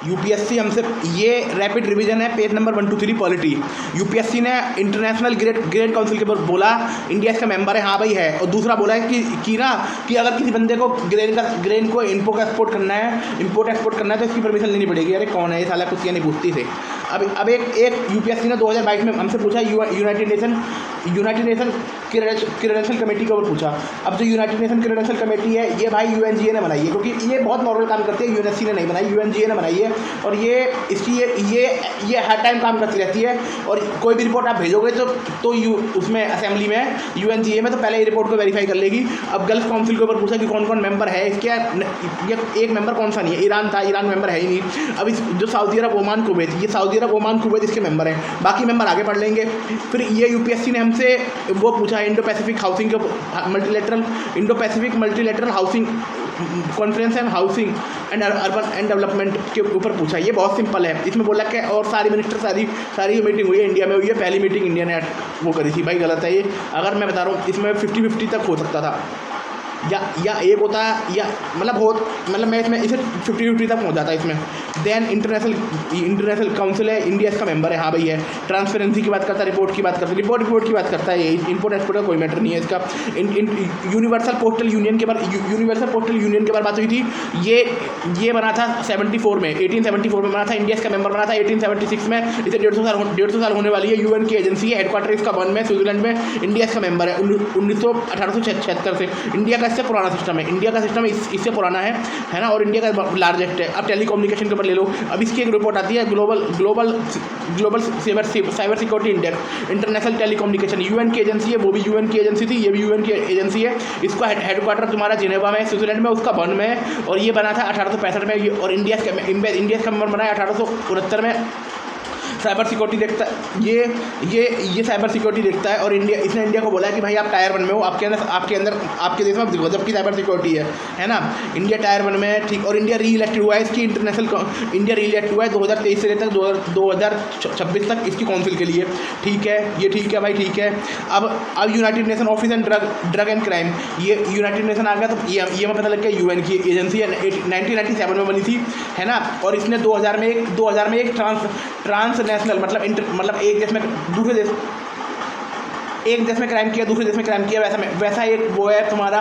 UPSC हमसे, ये rapid revision है, पेज नंबर 123 पॉलिटी। यूपीएससी ने इंटरनेशनल ग्रेड काउंसिल के ऊपर बोला इंडिया इसका मेंबर है, हाँ भाई है। और दूसरा बोला है कि अगर किसी बंदे को ग्रेन को इम्पोर्ट एक्सपोर्ट करना है तो इसकी परमिशन लेनी पड़ेगी। अरे कौन है ये साला, कुछ नहीं पूछती थे। अब एक यूपीएससी ने 2022 में हमसे पूछा यूनाइटेड नेशन क्रेडेंशियल कमेटी के ऊपर पूछा। अब जो यूनाइटेड नेशन क्रेडेंशियल कमेटी है ये भाई यूएनजीए ने बनाई है, क्योंकि ये बहुत नॉर्मल काम करती है, यूएनएससी ने नहीं बनाई, यूएनजीए ने बनाई है। और ये हर टाइम काम करती रहती है। और कोई भी रिपोर्ट आप भेजोगे तो उसमें असेंबली में यूएनजीए में तो पहले ये रिपोर्ट को वेरीफाई कर लेगी। अब गल्फ काउंसिल के ऊपर पूछा कि कौन कौन मेंबर है इसके, ये एक मेंबर कौन सा नहीं है, ईरान था, ईरान मेंबर है ही नहीं। अब जो सऊदी अरब, ओमान, कुवैत, ये सऊदी अरब, ओमान, कुवैत इसके मेंबर हैं, बाकी मेंबर आगे पढ़ लेंगे। फिर ये यूपीएससी ने हमसे वो पूछा Indo Pacific housing Indo Pacific multilateral housing conference and housing and urban and development के ऊपर पूछा। ये बहुत सिंपल है, इसमें बोला कि और सारी मिनिस्टर सारी मीटिंग हुई है इंडिया में हुई है, पहली मीटिंग इंडिया ने वो करी थी। भाई गलत है ये, अगर मैं बता रहा हूँ इसमें 50-50 तक हो सकता था, या एक होता है या मतलब मैं इसमें इसे 50-50 तक पहुँच जाता है इसमें। देन इंटरनेशनल काउंसिल है, इंडिया इसका मेंबर है, हाँ भाई है। ट्रांसपेरेंसी की बात करता है, रिपोर्ट की बात करता है, इम्पोर्ट एक्सपोर्ट का कोई मैटर नहीं है इसका। यूनिवर्सल पोस्टल यूनियन के बारे बात हुई थी। ये बना था 1874 में बना था, इंडिया इसका मेंबर बना था 1876 में। इसे 150 साल होने वाली है। यूएन की एजेंसी है, हेडक्वार्टर इसका बर्न में, स्विट्जरलैंड में। इंडिया इसका मेंबर है 1876 से। इंडिया का इससे पुराना सिस्टम है, इंडिया का सिस्टम इससे पुराना है ना, और इंडिया का लार्जेस्ट है। अब टेलीकम्युनिकेशन के ऊपर ले लो, अब इसकी एक रिपोर्ट आती है global cyber security index, international telecommunication, UN की एजेंसी है, वो भी यूएन की एजेंसी थी, ये भी यूएन की एजेंसी है। इसका हेडक्वार्टर तुम्हारा जिनेवा में, स्विट्जरलैंड में, उसका बर्न में है। और ये बना था 1865 में, और इंडिया का मेंबर बना है 1869 में। साइबर सिक्योरिटी देखता है, ये साइबर सिक्योरिटी देखता है। और इसने इंडिया को बोला है कि भाई आप टायर 1 में हो, आपके देश में गजब की साइबर सिक्योरिटी है ना। इंडिया टायर 1 में है, ठीक। और इंडिया री इलेक्टेड हुआ है इसकी इंडिया री इलेक्ट हुआ है 2023 से लेकर 2026 तक इसकी काउंसिल के लिए, ठीक है। ये ठीक है भाई, ठीक है। अब United nation office and drug and crime, ये यूनाइटेड नेशन आ गया, तो ये में पता लग गया यूएन की एजेंसी है, 1997 में बनी थी, है ना। और इसने 2000 में एक ट्रांस नेशनल मतलब एक देश में क्राइम किया, दूसरे देश में क्राइम किया, वैसा एक वो है तुम्हारा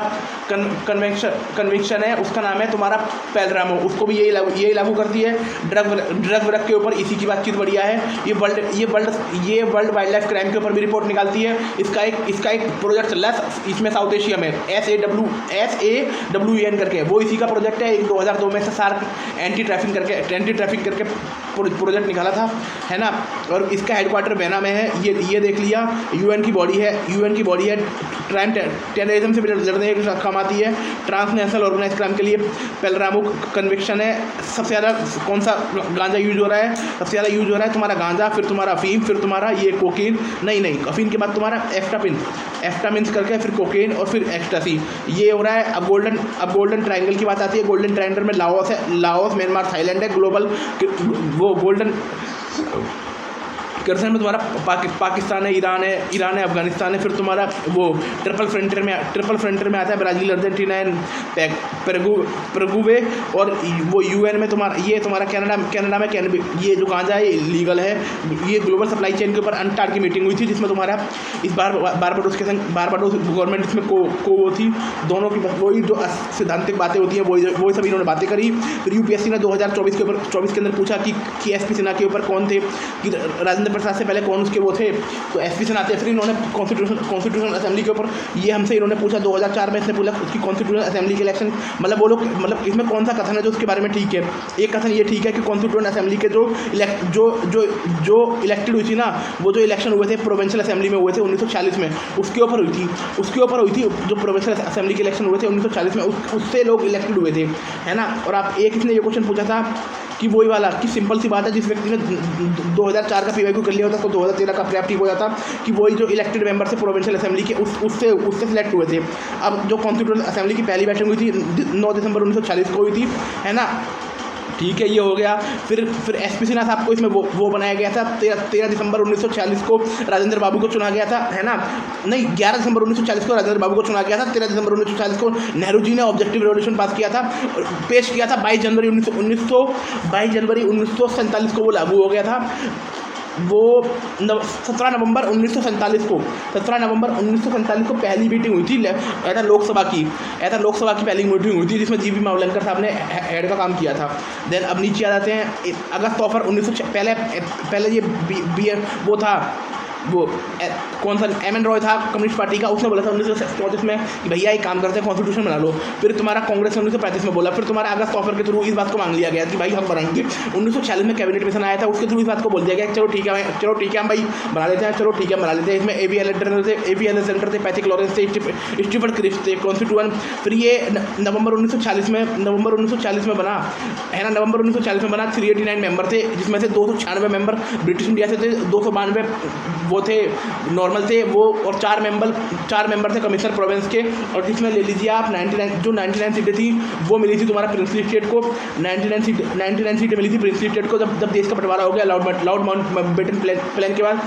कन्विक्शन है, उसका नाम है तुम्हारा पेलरामो, उसको भी यही लागू करती है। ड्रग के ऊपर इसी की बातचीत बढ़िया है। ये वर्ल्ड वाइल्ड लाइफ क्राइम के ऊपर भी रिपोर्ट निकालती है। इसका एक प्रोजेक्ट चल रहा है इसमें साउथ एशिया में, SAWEN करके, वो इसी का प्रोजेक्ट है। 2002 में से सार्क एंटी ट्रैफिक करके प्रोजेक्ट निकाला था, है ना। और इसका हेडक्वार्टर वेना में है, ये देख लिया। यूएन की बॉडी है क्राइम टेररिज्म से लड़ने के काम आती है। ट्रांसनेशनल ऑर्गेनाइज क्राइम के लिए पेलरामो कन्विक्शन है। सबसे ज़्यादा कौन सा गांजा यूज हो रहा है? सबसे ज़्यादा यूज हो रहा है तुम्हारा गांजा, फिर तुम्हारा अफीम, फिर तुम्हारा ये कोकीन, नहीं अफीम के बाद तुम्हारा एफ्टामिन्स करके, फिर कोकीन और फिर एक्सटेसी, ये हो रहा है। अब गोल्डन ट्रायंगल की बात आती है। गोल्डन ट्रायंगल में लाओस है, म्यांमार, थाईलैंड है। वो गोल्डन कर्सन में तुम्हारा पाकिस्तान है, ईरान है, अफगानिस्तान है। फिर तुम्हारा वो ट्रिपल फ्रंटियर में आता है ब्राज़ील, अर्जेंटीना एंड पेरुगुवे। और वो यूएन में तुम्हारा कनाडा में ये जो गांजा है लीगल है। ये ग्लोबल सप्लाई चेन के ऊपर अनटार्ड की मीटिंग हुई थी, जिसमें तुम्हारा इस बार बारबाडोस गवर्नमेंट इसमें को थी। दोनों की वही जो सिद्धांतिक बातें होती हैं वही सब इन्होंने बातें करी। फिर यूपीएससी ने 2024 के अंदर पूछा कि एसपी सिन्हा के ऊपर कौन थे, कि राजेंद्र प्रसाद से पहले कौन उसके वो थे, तो एसपी सिन्हा थे। फिर इन्होंने कॉन्स्टिट्यूशनल असेंबली के ऊपर ये हमसे इन्होंने पूछा 2004 में इसने पूछा उसकी कॉन्स्टिट्यूशनल असेंबली के इलेक्शन, मतलब इसमें कौन सा कथन है जो उसके बारे में ठीक है। एक कथन ये ठीक है कि कॉन्स्टिट्यूशनल असेंबली के जो इलेक्टेड हुई थी ना, वो जो इलेक्शन हुए थे प्रोविंशियल असेंबली में हुए थे 1946 में, उसके ऊपर हुई थी जो प्रोविंशियल असेंबली के इलेक्शन हुए थे 1940 में, उससे लोग इलेक्टेड हुए थे, है ना। और आप इसने ये क्वेश्चन पूछा था कि वही वाला कि सिंपल सी बात है, जिस व्यक्ति ने 2004 का PYQ कर लिया होता तो 2013 का अपने आप ठीक हो जाता, कि वही जो इलेक्टेड मेंबर थे प्रोविंशियल असेंबली के उससे सिलेक्ट हुए थे। अब जो कॉन्स्टिट्यूशनल असेंबली की पहली बैठक हुई थी 9 दिसंबर 1940 को हुई थी, है ना। ठीक है, ये हो गया। फिर एसपी सिन्हा साहब को इसमें वो बनाया गया था। 13 दिसंबर 1946 को राजेंद्र बाबू को चुना गया था, है ना, नहीं 11 दिसंबर 1940 को राजेंद्र बाबू को चुना गया था। 13 दिसंबर 1940 को नेहरू जी ने ऑब्जेक्टिव रेजोल्यूशन पास किया था, पेश किया था। 22 जनवरी 1947 को वो लागू हो गया था। वो 17 नवंबर 1947 को पहली मीटिंग हुई थी ऐसा लोकसभा की पहली मीटिंग हुई थी, जिसमें जीवी मावलंकर साहब ने हेड का काम किया था। देन अब नीचे आ जाते हैं। अगस्त ऑफर 1900 पहले ये वो था, वो कौन सा एम.एन. रॉय था कम्युनिस्ट पार्टी का, उसने बोला था 1934 में कि भैया एक काम करते हैं, कॉन्स्टिट्यूशन बना लो। फिर तुम्हारा कांग्रेस ने 1935 में बोला। फिर तुम्हारा अगस्त ऑफर के थ्रू इस बात को मांग लिया गया कि भाई हम बनाएंगे। 1946 में कैबिनेट मिशन आया था, उसके थ्रू इस बात को बोल दिया गया चलो ठीक है हम भाई बना लेते हैं, चलो ठीक है बना लेते हैं। इसमें ए.वी. अलेक्जेंडर थे, पैथिक लॉरेंस थे, स्टीफन क्रिप्स थे, कॉन्स्टिट्यूएंट। फिर ये नवंबर 1940 में बना, है ना, नवंबर 1940 में बना। 389 मेंबर थे, जिसमें से 296 मेंबर ब्रिटिश इंडिया से थे, 292 वो थे नॉर्मल थे वो, और 4 मेंबर थे कमिश्नर प्रोविंस के। और जिसमें ले लीजिए आप 99 सीटें थी वो मिली थी तुम्हारा प्रिंसली स्टेट को। 99 सीटें मिली थी प्रिंसली स्टेट को। जब देश का बंटवारा हो गया लाउड माउंटबेटन प्लान के बाद,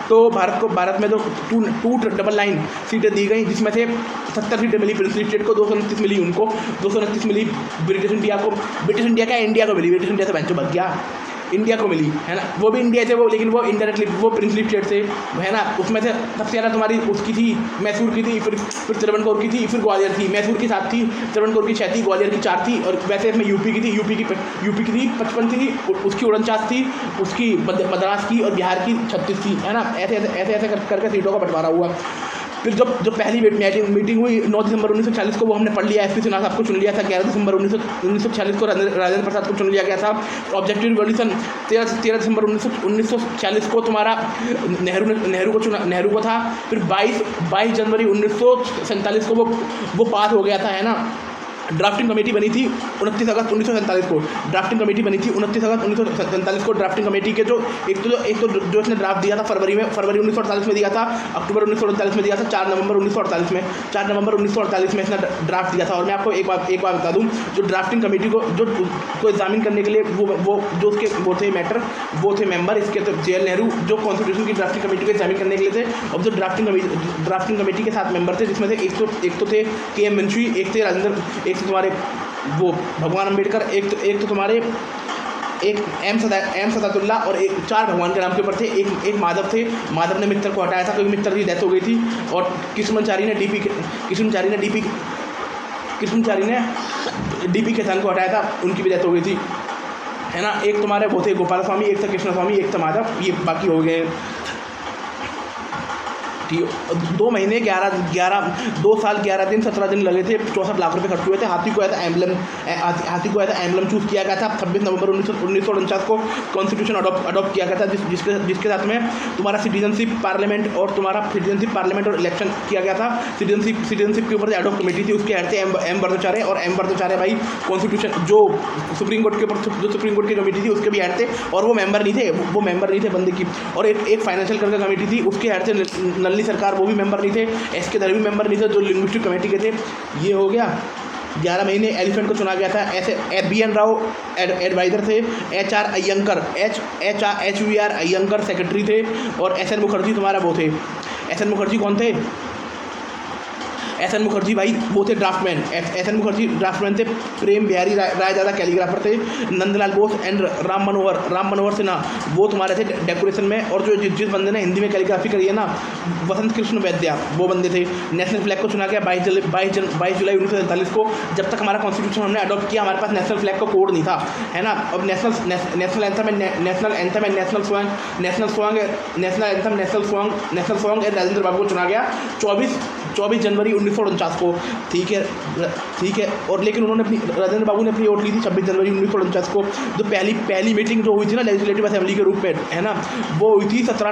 तो भारत में तो 299 सीटें दी गई, जिसमें से 70 सीटें मिली प्रिंसली स्टेट को, 229 मिली उनको, 229 मिली ब्रिटिश इंडिया को। ब्रिटिश इंडिया को मिली, ब्रिटिश इंडिया से बेंचो भाग गया, इंडिया को मिली, है ना। वो भी इंडिया से वो, लेकिन वो इनडायरेक्टली वो प्रिंसली स्टेट से, है ना। उसमें से सबसे ज़्यादा तुम्हारी उसकी थी, मैसूर की थी, फिर त्रावणकोर की थी, फिर ग्वालियर थी। मैसूर की 7 थी, त्रावणकोर की 6 थी, ग्वालियर की 4 थी। और वैसे इसमें यूपी की थी 55 थी, उसकी 49 थी, उसकी मद्रास की और बिहार की 36 थी, है ना। ऐसे करके सीटों का बंटवारा हुआ। फिर जब पहली मीटिंग हुई 9 दिसंबर 1940 को, वो हमने पढ़ लिया। एसपी सिन्हा साहब को चुन लिया था। 11 दिसंबर 1940 को राजेंद्र प्रसाद को चुन लिया गया था। ऑब्जेक्टिव रिवॉल्यूशन 13 दिसंबर 1940 को तुम्हारा नेहरू को था। फिर 22 जनवरी 1947 को वो पास हो गया था, है ना। ड्राफ्टिंग कमेटी बनी थी 29 अगस्त 1947 को। ड्राफ्टिंग कमेटी बनी थी 29 अगस्त 1947 को। ड्राफ्टिंग कमेटी के जो एक तो जो इसने ड्राफ्ट दिया था फरवरी 1948 में दिया था, अक्टूबर 1948 में दिया था, 4 नवंबर 1948 में इसने ड्राफ्ट दिया था। और मैं आपको एक बात बता दूं, जो ड्राफ्टिंग कमेटी को एग्जामिन करने के लिए वो थे मैटर, वो थे मेंबर इसके, तो जे.एल. नेहरू जो कॉन्स्टिट्यूशन की ड्राफ्टिंग कमेटी को एग्जामिन करने के लिए थे। और जो ड्राफ्टिंग कमेटी के 7 मेंबर थे, जिसमें से एक तो थे के.एम. मुंशी, एक थे एक तुम्हारे वो भगवान अम्बेडकर, एक तो तुम्हारे एक एम सदातुल्ला, और 4 भगवान के नाम के ऊपर थे। एक माधव थे, माधव ने मित्तर को हटाया था क्योंकि मित्तर की डेथ हो गई थी। और कृष्णचारी ने डीपी खेतान को हटाया था, उनकी भी डेथ हो गई थी, है ना। एक तुम्हारे वो थे गोपाल स्वामी, एक था कृष्ण स्वामी, एक था माधव, ये बाकी हो गए। 2 महीने 2 साल 11 दिन 17 दिन लगे थे, 64 लाख रुपए खर्च हुए थे। हाथी को ऐसा एम्बलम चूज किया गया था। 26 नवंबर 1949 को कॉन्स्टिट्यूशन अडॉप्ट किया गया था, जिसके साथ में तुम्हारा सिटीजनशिप पार्लियामेंट और इलेक्शन किया गया था। सिटीजनशिप के ऊपर अडॉप्ट कमेटी थी, उसके हेड थे एम भट्टाचार्य। और एम भट्टाचार्य भाई कॉन्स्टिट्यूशन जो सुप्रीम कोर्ट की कमेटी थी उसके भी हेड थे, और वो मेंबर नहीं थे बंदे की। और एक फाइनेंशियल करके कमेटी थी, उसके हेड थे सरकार, वो भी मेंबर नहीं थे। एस.के. दर भी मेंबर नहीं थे, जो लिंग्विस्टिक कमेटी के थे। ये हो गया। 11 महीने एलिफेंट को चुना गया था। ऐसे बी.एन. राव एडवाइज़र थे। H.V.R. अय्यंकर सेक्रेटरी थे। और एस.एन. मुखर्जी तुम्हारा वो थे। एस.एन. मुखर्जी कौन थे? एस.एन. मुखर्जी भाई वो थे ड्राफ्टमैन। एस.एन. मुखर्जी ड्राफ्टमैन थे। प्रेम बिहारी रायजादा कैलीग्राफर थे। नंदलाल बोस एंड राम मनोहर सिन्हा वो तुम्हारे थे डेकोरेशन में। और जो जिस बंदे ने हिंदी में कैलीग्राफी करी है ना, वसंत कृष्ण वैद्या, वो बंदे थे। नेशनल फ्लैग को चुना गया 22 जुलाई 1947 को। जब तक हमारा कॉन्स्टिट्यूशन हमने अडॉप्ट किया, हमारे पास नेशनल फ्लैग का कोड नहीं था, है ना। अब national anthem and national song and Rajendra Babu को चुना गया 24 जनवरी 1949 को। ठीक है। और लेकिन राजेंद्र बाबू ने अपनी वोट ली थी 26 जनवरी 1949 को। जो पहली मीटिंग जो हुई थी ना लेजिस्लेटिव असेंबली के रूप में, है ना, वो हुई थी 17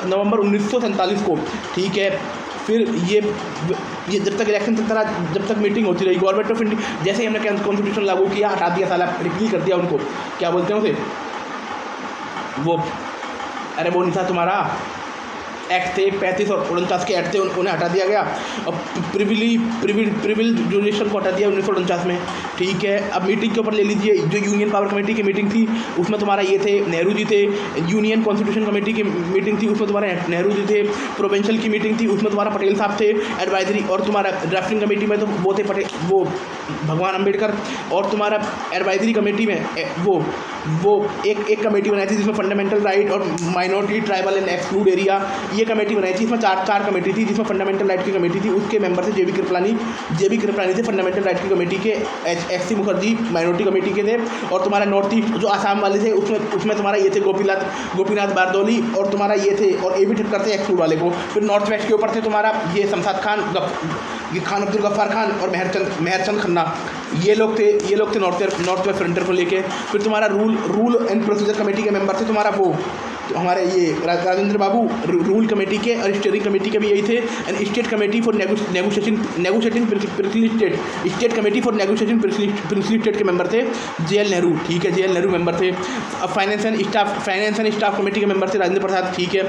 नवंबर 1947 को। ठीक है। फिर ये जब तक इलेक्शन चलता रहा, जब तक मीटिंग होती रही, गवर्नमेंट ऑफ इंडिया जैसे ही हमने कॉन्स्टिट्यूशन लागू किया, हटा दिया, साला रिपील कर दिया उनको। क्या बोलते हैं उसे, वो नहीं था तुम्हारा एक्ट थे, 35 और 49 के एक्ट थे, उन्हें हटा दिया गया। और प्रिविल जुडिशन को हटा दिया 1949 में। ठीक है, अब मीटिंग के ऊपर ले लीजिए, जो यूनियन पावर कमेटी की मीटिंग थी उसमें तुम्हारा ये थे नेहरू जी थे। यूनियन कॉन्स्टिट्यूशन कमेटी की मीटिंग थी उसमें तुम्हारा नेहरू जी थे। प्रोविंशियल की मीटिंग थी उसमें तुम्हारा पटेल साहब थे एडवाइजरी, और तुम्हारा ड्राफ्टिंग कमेटी में तो वो थे वो भगवान अम्बेडकर। और तुम्हारा एडवाइजरी कमेटी में वो एक कमेटी बनाई थी जिसमें फंडामेंटल राइट और minority, tribal and exclude area, ये कमेटी बनाई थी। इसमें चार कमेटी थी, जिसमें फंडामेंटल राइट की कमेटी थी, उसके मेंबर थे जे बी कृपलानी थे फंडामेंटल राइट की कमेटी के। H C Mukherjee minority committee के थे। और तुम्हारा नॉर्थ ईस्ट जो आसाम वाले थे उसमें तुम्हारा ये थे गोपीनाथ बारदौली, और तुम्हारा ये थे, और ये भी ठक्कर थे एक्सक्लूड वाले को। फिर नॉर्थ वेस्ट के ऊपर थे तुम्हारा ये शमशाद खान, खान अब्दुल गफ्फार खान और मेहरचंद खन्ना, ये लोग थे नॉर्थ वेस्ट फ्रंटियर को लेके। फिर तुम्हारा रूल एंड प्रोसीजर कमेटी के मेंबर थे तुम्हारा वो तो हमारे ये राजेंद्र बाबू, रूल कमेटी के, और स्टीयरिंग कमेटी के भी यही थे। And state committee for negotiating principally state committee for negotiating principally state के मेंबर थे JL नेहरू। ठीक है, JL नेहरू मेंबर थे। अब फाइनेंस एंड स्टाफ कमेटी के मेंबर थे राजेंद्र प्रसाद। ठीक है,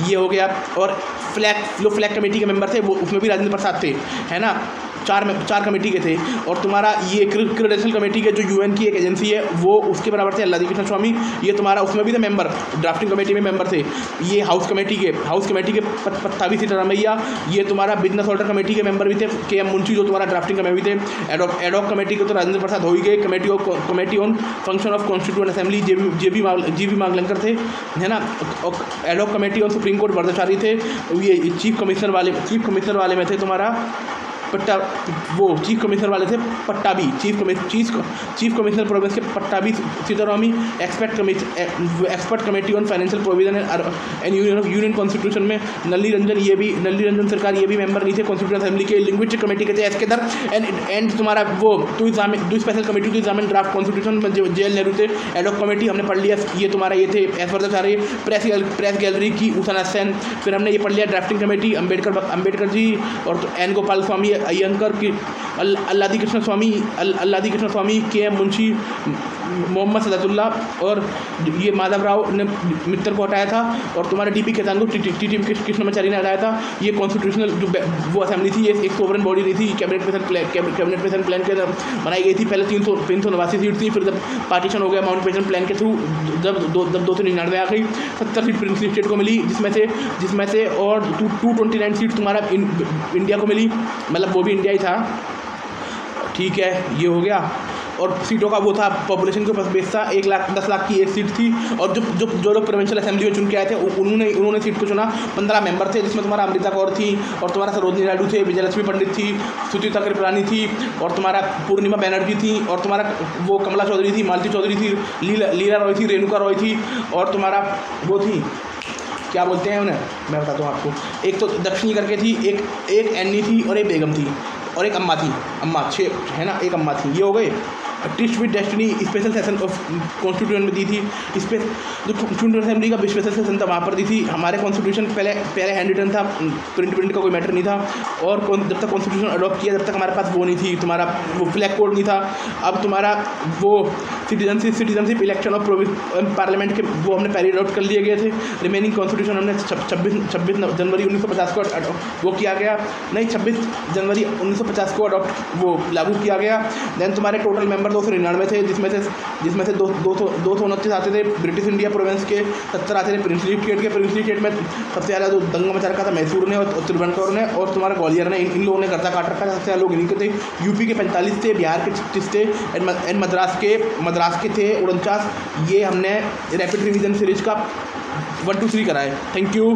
ये हो गया। और फ्लैग कमेटी के मेंबर थे वो, उसमें भी राजेंद्र प्रसाद थे, है ना। चार कमेटी के थे। और तुम्हारा ये क्रेडेंशियल कमेटी के जो UN की एक एजेंसी है वो उसके बराबर थे अल्लादी कृष्ण स्वामी, ये तुम्हारा उसमें भी थे मेंबर, ड्राफ्टिंग कमेटी में मेंबर थे। ये हाउस कमेटी के पत्तावी सीतारामैया, ये तुम्हारा बिजनेस ऑर्डर कमेटी के मेंबर भी थे KM मुंशी, जो तुम्हारा ड्राफ्टिंग कमेटी थे। एडॉक कमेटी के तो राजेंद्र प्रसाद हो ही गए। Committee on function of constituent assembly JB Mangalkar थे, है ना। Ad hoc committee on supreme court Varadachari थे। ये चीफ कमिश्नर वाले में थे तुम्हारा चीफ कमिश्नर वाले थे पट्टाभी, चीफ कमिश्नर प्रोविंस के Pattabhi Sitaramayya. Expert committee on financial provision and union constitution में नल्ली रंजन सरकार ये भी मेंबर नहीं थे कॉन्स्टिट्यूशन असेंबली के। लिंग्विस्टिक कमेटी के थे एस के दर एंड तुम्हारा वो two special committee to examine draft constitution में JL नेहरू थे। एडॉक कमेटी हमने पढ़ लिया, ये तुम्हारा ये थे एस वर्दचारी। प्रेस गैलरी की उषा सेन। फिर हमने ये पढ़ लिया ड्राफ्टिंग कमेटी अम्बेडकर जी और एन गोपाल स्वामी अयंकर की, अल्लादी कृष्ण स्वामी KM मुंशी, मोहम्मद सदातुल्ला, और ये माधव राव ने मित्तर को हटाया था। और तुम्हारे DP केतांगु TT कृष्णमाचारी ने हटाया था। ये कॉन्स्टिट्यूशनल जो वो असेंबली थी, ये एक सोवरेन बॉडी नहीं थी, कैबिनेट पेशन प्लान के बनाई गई थी। पहले 389 सीट थी, फिर जब पार्टीशन हो गया माउंट पेशन प्लान के थ्रू, जब 299 आ गई, 70 सीट प्रिंसली स्टेट को मिली, जिसमें से और 229 सीट तुम्हारा इंडिया को मिली, मतलब वो भी इंडिया ही था। ठीक है, ये हो गया। और सीटों का वो था, पॉपुलेशन के पास बेस था, 1,10,00,000 की एक सीट थी। और जो लोग प्रोविंशियल असेंबली में चुन के आए थे उन्होंने सीट को चुना। 15 मेंबर थे, जिसमें तुम्हारा अमृता कौर थी, और तुम्हारा सरोजनी नायडू थे, विजयलक्ष्मी पंडित थी, सुचिता कृपलानी थी, और तुम्हारा पूर्णिमा बैनर्जी थी, और तुम्हारा वो कमला चौधरी थी, मालती चौधरी थी, लीला रॉय थी, रेणुका रॉय थी, और तुम्हारा वो थी, क्या बोलते हैं उन्हें, मैं बताता हूँ आपको। एक तो दक्षिणी करके थी, एक एन्नी थी, और एक बेगम थी, और एक अम्मा थी, 6 है ना, एक अम्मा थी। ये हो गए। Twist with destiny special session of constitution में दी थी। इस पर जो कॉन्स्टिट्यूशन असेंबली का स्पेशल सेशन था वहाँ पर दी थी। हमारे कॉन्स्टिट्यूशन पहले हैंड रिटन था, प्रिंट का कोई मैटर नहीं था। और जब तक कॉन्स्टिट्यूशन अडॉप्ट किया जब तक हमारे पास वो नहीं थी, तुम्हारा वो फ्लैग कोड नहीं था। अब तुम्हारा वो सिटीजनशिप इलेक्शन ऑफ पार्लियामेंट के वो हमने पहले अडॉप्ट कर लिए गए थे। रिमेनिंग कॉन्स्टिट्यूशन हमने 26 जनवरी 1950 को वो किया गया, नहीं 26 जनवरी 1950 को अडॉप्ट वो लागू किया गया। देन तुम्हारे टोटल मेंबर 299 थे, जिसमें से 229 आते थे ब्रिटिश इंडिया प्रोविंस के, 70 आते थे प्रिंसली स्टेट के। प्रिंसली स्टेट में सबसे ज़्यादा जो दंगा मचा रखा था मैसूर ने और त्रिभुवनकोर ने, और तुम्हारा ग्वालियर ने, इन लोगों ने गर्दा काट रखा था। सबसे ज़्यादा लोग इन्हीं के थे। यूपी के 45 थे, बिहार के 36 थे, एंड मद्रास के थे 49। ये हमने रैपिड रिवीजन सीरीज का 1 2 3 कराए। Thank you.